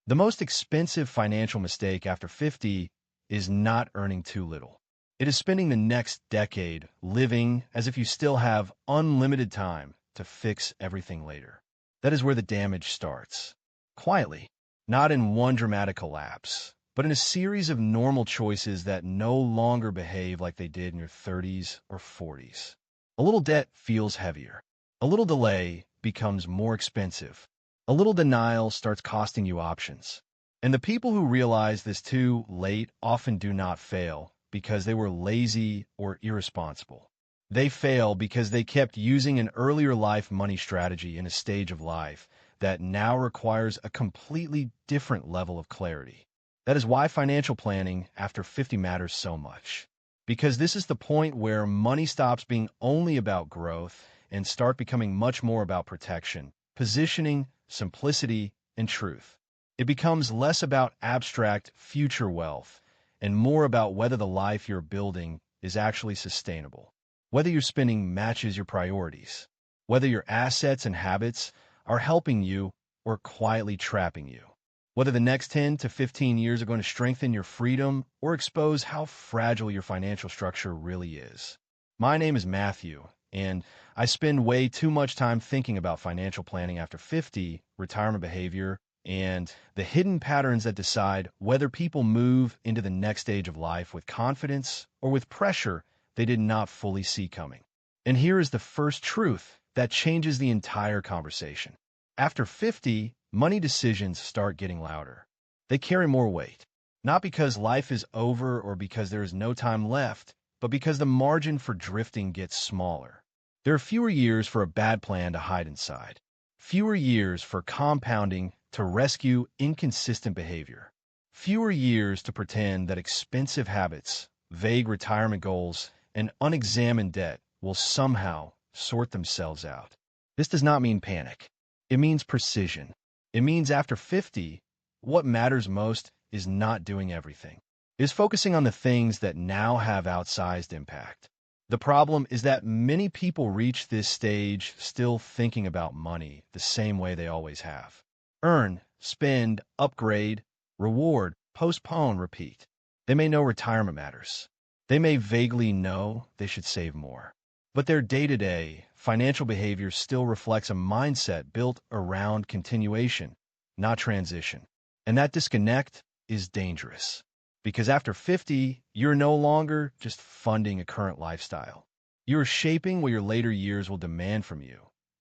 The most expensive financial mistake after 50 is not earning too little. It is spending the next decade living as if you still have unlimited time to fix everything later. That is where the damage starts. Quietly, not in one dramatic collapse, but in a series of normal choices that no longer behave like they did in your 30s or 40s. A little debt feels heavier. A little delay becomes more expensive. A little denial starts costing you options. And the people who realize this too late often do not fail because they were lazy or irresponsible. They fail because they kept using an earlier life money strategy in a stage of life that now requires a completely different level of clarity. That is why financial planning after 50 matters so much. Because this is the point where money stops being only about growth and start becoming much more about protection, positioning, simplicity, and truth. It becomes less about abstract future wealth and more about whether the life you're building is actually sustainable, whether your spending matches your priorities, whether your assets and habits are helping you or quietly trapping you, whether the next 10 to 15 years are going to strengthen your freedom or expose how fragile your financial structure really is. My name is Matthew, and I spend way too much time thinking about financial planning after 50, retirement behavior, and the hidden patterns that decide whether people move into the next stage of life with confidence or with pressure they did not fully see coming. And here is the first truth that changes the entire conversation. After 50, money decisions start getting louder. They carry more weight, not because life is over or because there is no time left, but because the margin for drifting gets smaller. There are fewer years for a bad plan to hide inside, fewer years for compounding to rescue inconsistent behavior, fewer years to pretend that expensive habits, vague retirement goals, and unexamined debt will somehow sort themselves out. This does not mean panic. It means precision. It means after 50, what matters most is not doing everything. It is focusing on the things that now have outsized impact. The problem is that many people reach this stage still thinking about money the same way they always have. Earn, spend, upgrade, reward, postpone, repeat. They may know retirement matters. They may vaguely know they should save more. But their day-to-day financial behavior still reflects a mindset built around continuation, not transition. And that disconnect is dangerous. Because after 50, you're no longer just funding a current lifestyle. You're shaping what your later years will demand from you,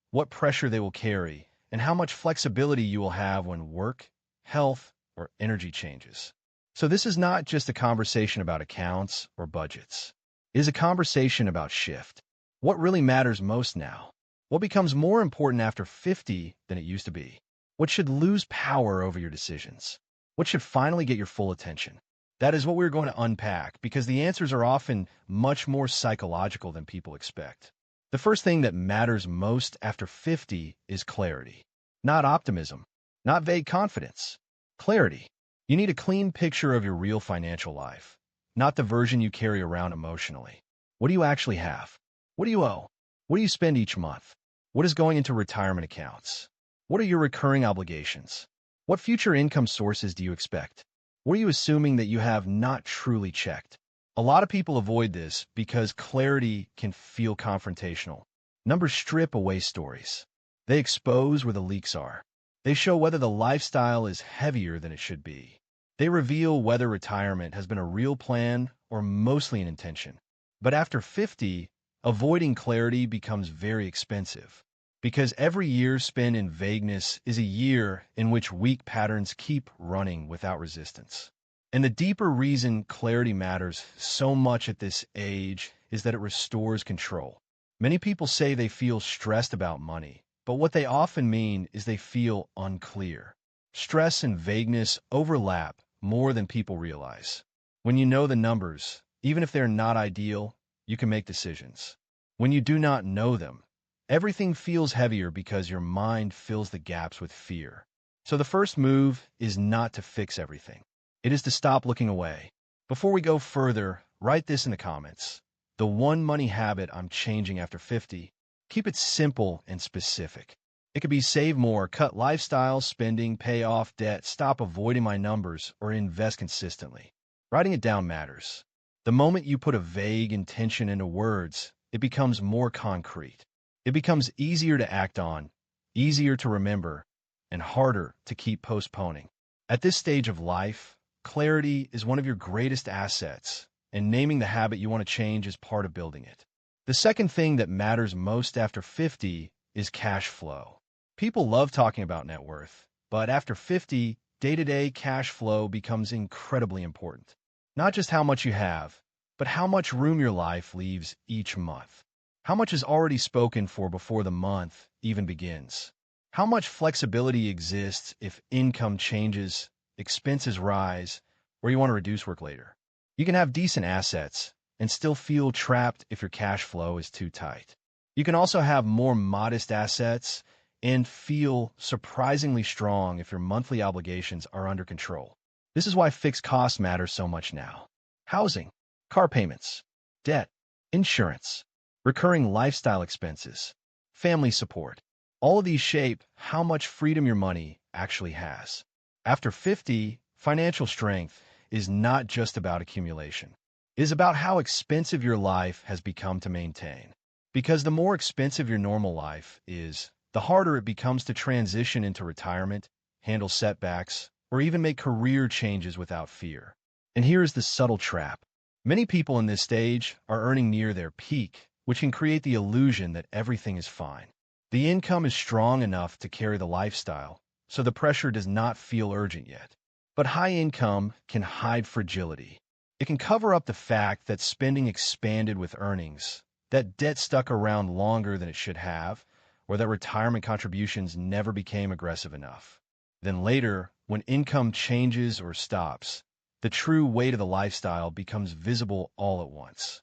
what pressure they will carry, and how much flexibility you will have when work, health, or energy changes. So this is not just a conversation about accounts or budgets. It is a conversation about shift. What really matters most now? What becomes more important after 50 than it used to be? What should lose power over your decisions? What should finally get your full attention? That is what we're going to unpack because the answers are often much more psychological than people expect. The first thing that matters most after 50 is clarity. Not optimism, not vague confidence. Clarity. You need a clean picture of your real financial life, not the version you carry around emotionally. What do you actually have? What do you owe? What do you spend each month? What is going into retirement accounts? What are your recurring obligations? What future income sources do you expect? What are you assuming that you have not truly checked? A lot of people avoid this because clarity can feel confrontational. Numbers strip away stories. They expose where the leaks are. They show whether the lifestyle is heavier than it should be. They reveal whether retirement has been a real plan or mostly an intention. But after 50, avoiding clarity becomes very expensive. Because every year spent in vagueness is a year in which weak patterns keep running without resistance. And the deeper reason clarity matters so much at this age is that it restores control. Many people say they feel stressed about money, but what they often mean is they feel unclear. Stress and vagueness overlap more than people realize. When you know the numbers, even if they're not ideal, you can make decisions. When you do not know them, everything feels heavier because your mind fills the gaps with fear. So the first move is not to fix everything. It is to stop looking away. Before we go further, write this in the comments. The one money habit I'm changing after 50. Keep it simple and specific. It could be save more, cut lifestyle spending, pay off debt, stop avoiding my numbers, or invest consistently. Writing it down matters. The moment you put a vague intention into words, it becomes more concrete. It becomes easier to act on, easier to remember, and harder to keep postponing. At this stage of life, clarity is one of your greatest assets, and naming the habit you want to change is part of building it. The second thing that matters most after 50 is cash flow. People love talking about net worth, but after 50, day-to-day cash flow becomes incredibly important. Not just how much you have, but how much room your life leaves each month. How much is already spoken for before the month even begins? How much flexibility exists if income changes, expenses rise, or you want to reduce work later? You can have decent assets and still feel trapped if your cash flow is too tight. You can also have more modest assets and feel surprisingly strong if your monthly obligations are under control. This is why fixed costs matter so much now. Housing, car payments, debt, insurance, recurring lifestyle expenses, family support. All of these shape how much freedom your money actually has. After 50, financial strength is not just about accumulation. It is about how expensive your life has become to maintain. Because the more expensive your normal life is, the harder it becomes to transition into retirement, handle setbacks, or even make career changes without fear. And here is the subtle trap. Many people in this stage are earning near their peak, which can create the illusion that everything is fine. The income is strong enough to carry the lifestyle, so the pressure does not feel urgent yet. But high income can hide fragility. It can cover up the fact that spending expanded with earnings, that debt stuck around longer than it should have, or that retirement contributions never became aggressive enough. Then later, when income changes or stops, the true weight of the lifestyle becomes visible all at once.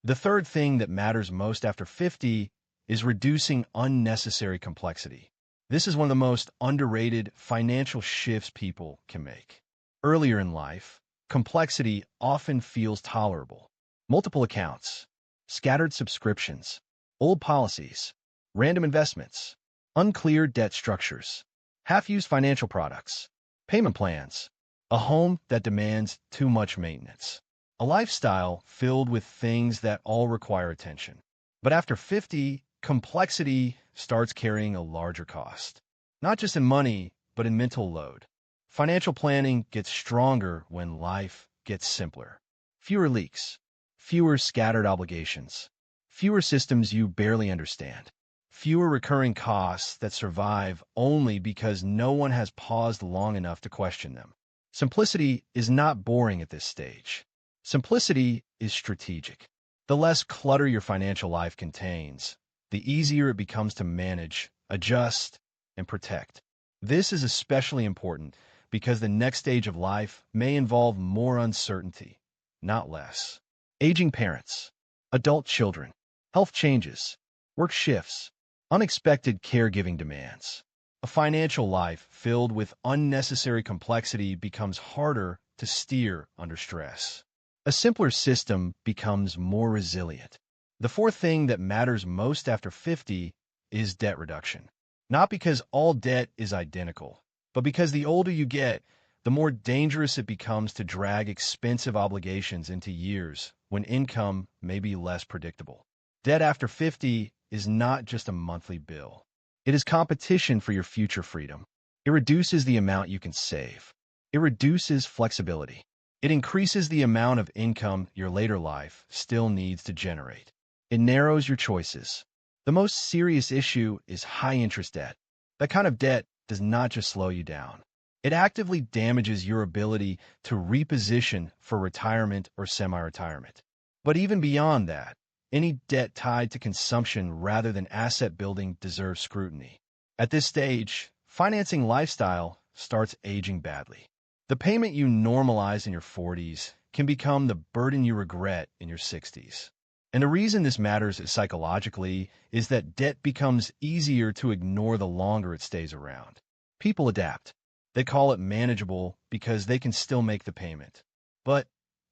The third thing that matters most after 50 is reducing unnecessary complexity. This is one of the most underrated financial shifts people can make. Earlier in life, complexity often feels tolerable. Multiple accounts, scattered subscriptions, old policies, random investments, unclear debt structures, half-used financial products, payment plans, a home that demands too much maintenance, a lifestyle filled with things that all require attention. But after 50, complexity starts carrying a larger cost, not just in money, but in mental load. Financial planning gets stronger when life gets simpler. Fewer leaks, fewer scattered obligations, fewer systems you barely understand, fewer recurring costs that survive only because no one has paused long enough to question them. Simplicity is not boring at this stage. Simplicity is strategic. The less clutter your financial life contains, the easier it becomes to manage, adjust, and protect. This is especially important because the next stage of life may involve more uncertainty, not less. Aging parents, adult children, health changes, work shifts, unexpected caregiving demands. A financial life filled with unnecessary complexity becomes harder to steer under stress. A simpler system becomes more resilient. The fourth thing that matters most after 50 is debt reduction. Not because all debt is identical, but because the older you get, the more dangerous it becomes to drag expensive obligations into years when income may be less predictable. Debt after 50 is not just a monthly bill. It is competition for your future freedom. It reduces the amount you can save. It reduces flexibility. It increases the amount of income your later life still needs to generate. It narrows your choices. The most serious issue is high-interest debt. That kind of debt does not just slow you down. It actively damages your ability to reposition for retirement or semi-retirement. But even beyond that, any debt tied to consumption rather than asset building deserves scrutiny. At this stage, financing lifestyle starts aging badly. The payment you normalize in your 40s can become the burden you regret in your 60s. And the reason this matters psychologically is that debt becomes easier to ignore the longer it stays around. People adapt. They call it manageable because they can still make the payment. But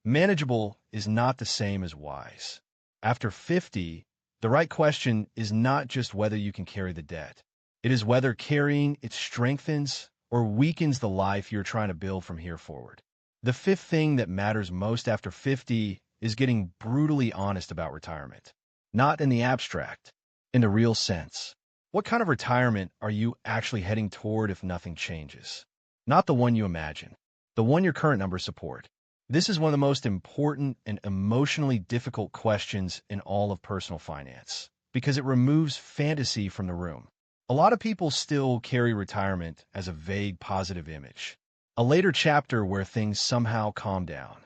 manageable is not the same as wise. After 50, the right question is not just whether you can carry the debt. It is whether carrying it strengthens or weakens the life you're trying to build from here forward. The fifth thing that matters most after 50 is getting brutally honest about retirement. Not in the abstract, in the real sense. What kind of retirement are you actually heading toward if nothing changes? Not the one you imagine, the one your current numbers support. This is one of the most important and emotionally difficult questions in all of personal finance because it removes fantasy from the room. A lot of people still carry retirement as a vague positive image, a later chapter where things somehow calm down.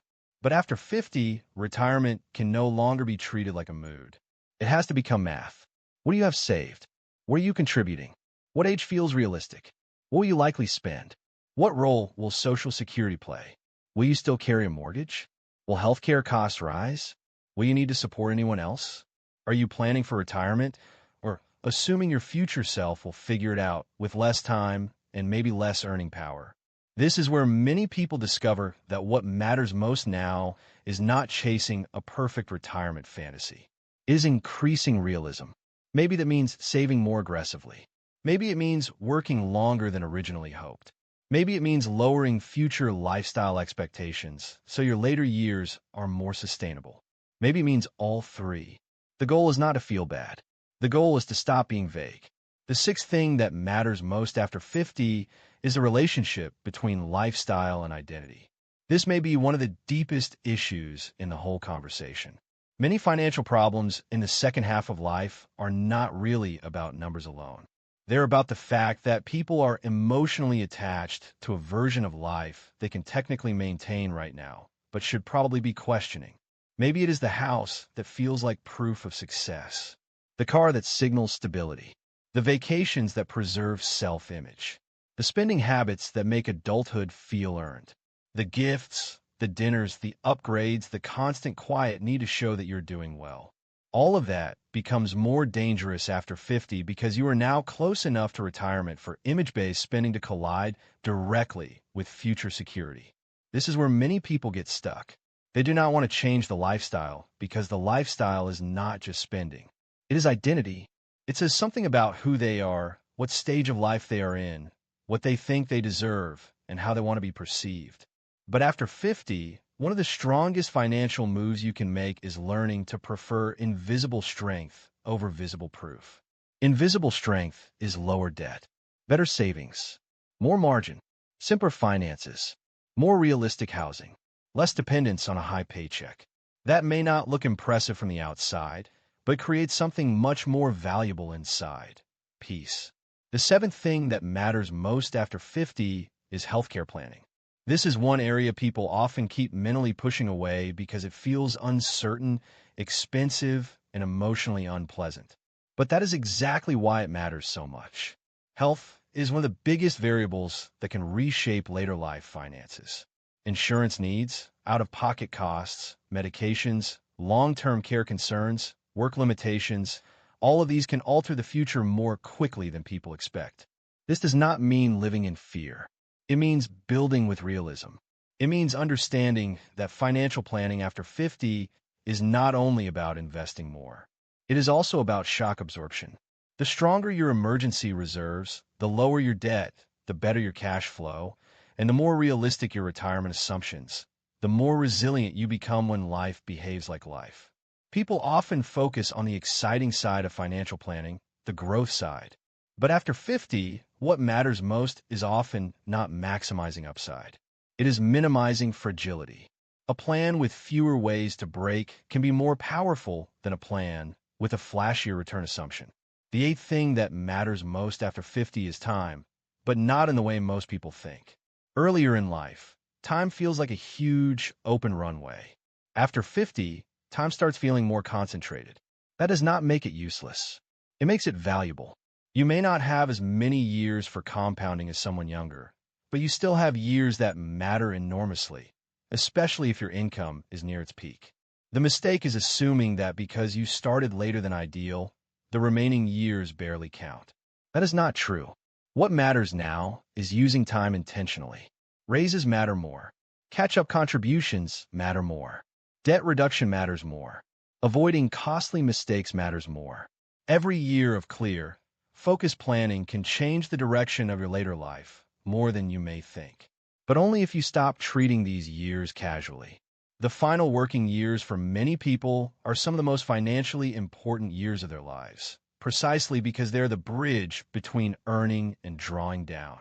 But after 50, retirement can no longer be treated like a mood. It has to become math. What do you have saved? What are you contributing? What age feels realistic? What will you likely spend? What role will Social Security play? Will you still carry a mortgage? Will healthcare costs rise? Will you need to support anyone else? Are you planning for retirement or assuming your future self will figure it out with less time and maybe less earning power? This is where many people discover that what matters most now is not chasing a perfect retirement fantasy. It is increasing realism. Maybe that means saving more aggressively. Maybe it means working longer than originally hoped. Maybe it means lowering future lifestyle expectations so your later years are more sustainable. Maybe it means all three. The goal is not to feel bad. The goal is to stop being vague. The sixth thing that matters most after 50 is the relationship between lifestyle and identity. This may be one of the deepest issues in the whole conversation. Many financial problems in the second half of life are not really about numbers alone. They're about the fact that people are emotionally attached to a version of life they can technically maintain right now, but should probably be questioning. Maybe it is the house that feels like proof of success, the car that signals stability, the vacations that preserve self-image, the spending habits that make adulthood feel earned, the gifts, the dinners, the upgrades, the constant quiet need to show that you're doing well. All of that becomes more dangerous after 50 because you are now close enough to retirement for image-based spending to collide directly with future security. This is where many people get stuck. They do not want to change the lifestyle because the lifestyle is not just spending. It is identity. It says something about who they are, what stage of life they are in, what they think they deserve, and how they want to be perceived. But after 50, one of the strongest financial moves you can make is learning to prefer invisible strength over visible proof. Invisible strength is lower debt, better savings, more margin, simpler finances, more realistic housing, less dependence on a high paycheck. That may not look impressive from the outside, but creates something much more valuable inside: peace. The seventh thing that matters most after 50 is healthcare planning. This is one area people often keep mentally pushing away because it feels uncertain, expensive, and emotionally unpleasant. But that is exactly why it matters so much. Health is one of the biggest variables that can reshape later life finances. Insurance needs, out-of-pocket costs, medications, long-term care concerns, work limitations, all of these can alter the future more quickly than people expect. This does not mean living in fear. It means building with realism. It means understanding that financial planning after 50 is not only about investing more. It is also about shock absorption. The stronger your emergency reserves, the lower your debt, the better your cash flow, and the more realistic your retirement assumptions, the more resilient you become when life behaves like life. People often focus on the exciting side of financial planning, the growth side. But after 50, what matters most is often not maximizing upside. It is minimizing fragility. A plan with fewer ways to break can be more powerful than a plan with a flashier return assumption. The eighth thing that matters most after 50 is time, but not in the way most people think. Earlier in life, time feels like a huge, open runway. After 50, time starts feeling more concentrated. That does not make it useless. It makes it valuable. You may not have as many years for compounding as someone younger, but you still have years that matter enormously, especially if your income is near its peak. The mistake is assuming that because you started later than ideal, the remaining years barely count. That is not true. What matters now is using time intentionally. Raises matter more. Catch-up contributions matter more. Debt reduction matters more. Avoiding costly mistakes matters more. Every year of clear, focused planning can change the direction of your later life more than you may think. But only if you stop treating these years casually. The final working years for many people are some of the most financially important years of their lives, precisely because they're the bridge between earning and drawing down.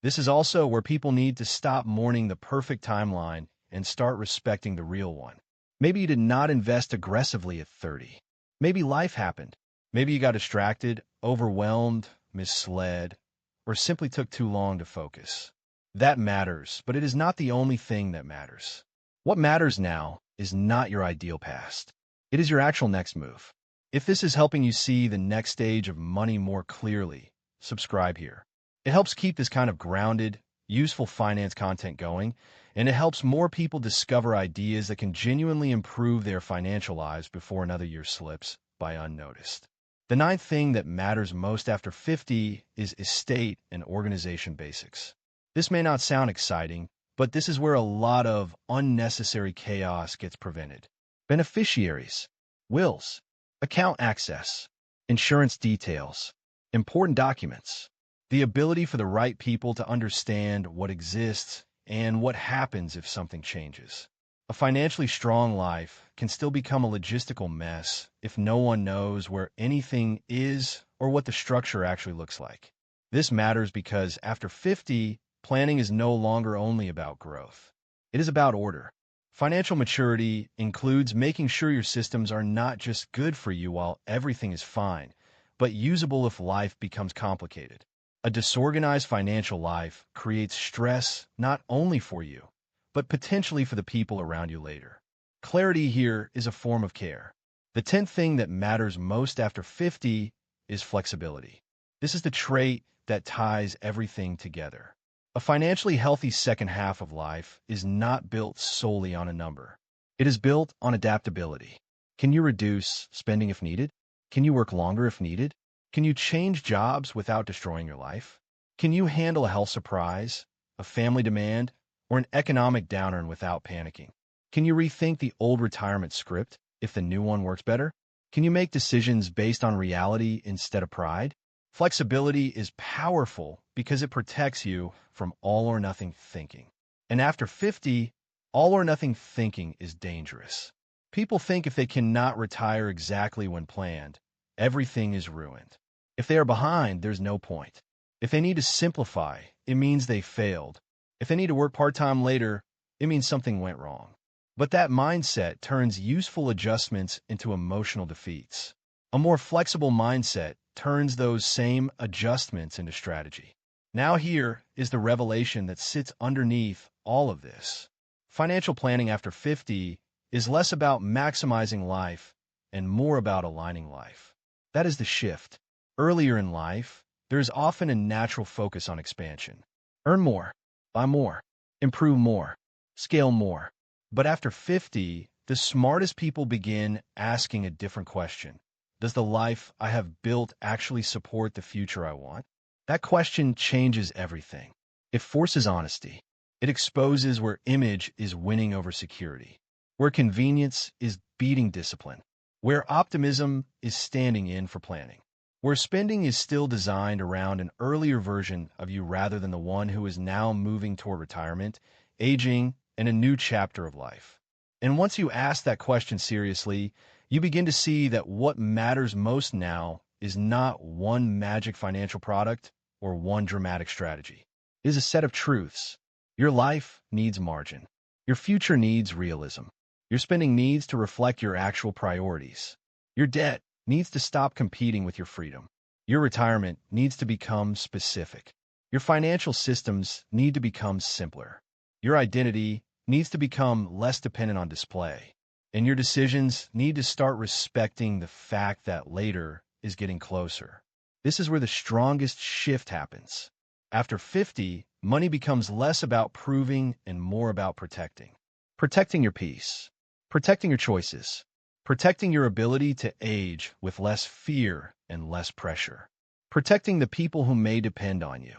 This is also where people need to stop mourning the perfect timeline and start respecting the real one. Maybe you did not invest aggressively at 30. Maybe life happened. Maybe you got distracted, overwhelmed, misled, or simply took too long to focus. That matters, but it is not the only thing that matters. What matters now is not your ideal past. It is your actual next move. If this is helping you see the next stage of money more clearly, subscribe here. It helps keep this kind of grounded, useful finance content going, and it helps more people discover ideas that can genuinely improve their financial lives before another year slips by unnoticed. The ninth thing that matters most after 50 is estate and organization basics. This may not sound exciting, but this is where a lot of unnecessary chaos gets prevented. Beneficiaries, wills, account access, insurance details, important documents, the ability for the right people to understand what exists and what happens if something changes. A financially strong life can still become a logistical mess if no one knows where anything is or what the structure actually looks like. This matters because after 50, planning is no longer only about growth. It is about order. Financial maturity includes making sure your systems are not just good for you while everything is fine, but usable if life becomes complicated. A disorganized financial life creates stress not only for you, but potentially for the people around you later. Clarity here is a form of care. The 10th thing that matters most after 50 is flexibility. This is the trait that ties everything together. A financially healthy second half of life is not built solely on a number. It is built on adaptability. Can you reduce spending if needed? Can you work longer if needed? Can you change jobs without destroying your life? Can you handle a health surprise, a family demand, or an economic downturn without panicking? Can you rethink the old retirement script if the new one works better? Can you make decisions based on reality instead of pride? Flexibility is powerful because it protects you from all or nothing thinking. And after 50, all or nothing thinking is dangerous. People think if they cannot retire exactly when planned, everything is ruined. If they are behind, there's no point. If they need to simplify, it means they failed. If they need to work part-time later, it means something went wrong. But that mindset turns useful adjustments into emotional defeats. A more flexible mindset turns those same adjustments into strategy. Now here is the revelation that sits underneath all of this. Financial planning after 50 is less about maximizing life and more about aligning life. That is the shift. Earlier in life, there is often a natural focus on expansion. Earn more, buy more, improve more, scale more. But after 50, the smartest people begin asking a different question. Does the life I have built actually support the future I want? That question changes everything. It forces honesty. It exposes where image is winning over security, where convenience is beating discipline, where optimism is standing in for planning, where spending is still designed around an earlier version of you rather than the one who is now moving toward retirement, aging, and a new chapter of life. And once you ask that question seriously, you begin to see that what matters most now is not one magic financial product or one dramatic strategy. It is a set of truths. Your life needs margin. Your future needs realism. Your spending needs to reflect your actual priorities. Your debt needs to stop competing with your freedom. Your retirement needs to become specific. Your financial systems need to become simpler. Your identity needs to become less dependent on display. And your decisions need to start respecting the fact that later is getting closer. This is where the strongest shift happens. After 50, money becomes less about proving and more about protecting. Protecting your peace. Protecting your choices. Protecting your ability to age with less fear and less pressure. Protecting the people who may depend on you.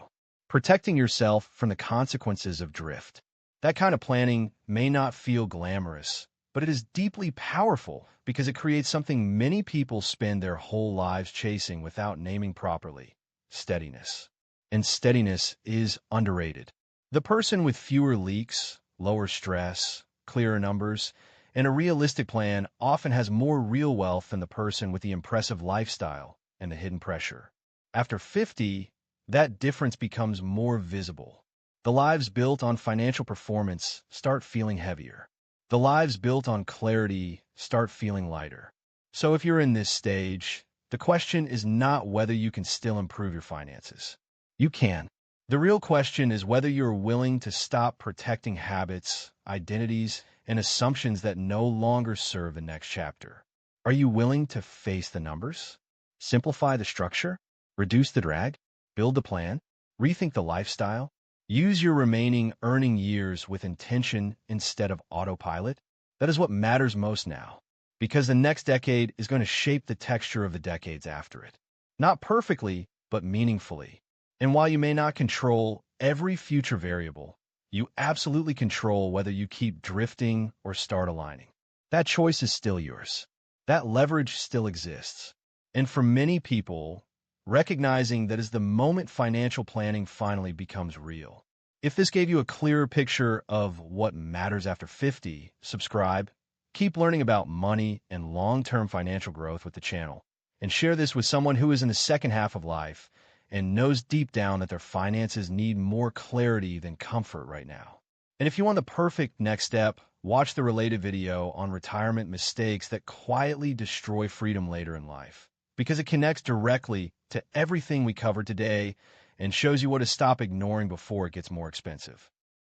Protecting yourself from the consequences of drift. That kind of planning may not feel glamorous, but it is deeply powerful because it creates something many people spend their whole lives chasing without naming properly: steadiness. And steadiness is underrated. The person with fewer leaks, lower stress, clearer numbers, and a realistic plan often has more real wealth than the person with the impressive lifestyle and the hidden pressure. After 50, that difference becomes more visible. The lives built on financial performance start feeling heavier. The lives built on clarity start feeling lighter. So if you're in this stage, the question is not whether you can still improve your finances. You can. The real question is whether you're willing to stop protecting habits, identities, and assumptions that no longer serve the next chapter. Are you willing to face the numbers? Simplify the structure? Reduce the drag? Build the plan? Rethink the lifestyle? Use your remaining earning years with intention instead of autopilot? That is what matters most now, because the next decade is going to shape the texture of the decades after it. Not perfectly, but meaningfully. And while you may not control every future variable, you absolutely control whether you keep drifting or start aligning. That choice is still yours. That leverage still exists. And for many people, recognizing that is the moment financial planning finally becomes real. If this gave you a clearer picture of what matters after 50, subscribe, keep learning about money and long-term financial growth with the channel, and share this with someone who is in the second half of life and knows deep down that their finances need more clarity than comfort right now. And if you want the perfect next step, watch the related video on retirement mistakes that quietly destroy freedom later in life, because it connects directly to everything we covered today and shows you what to stop ignoring before it gets more expensive.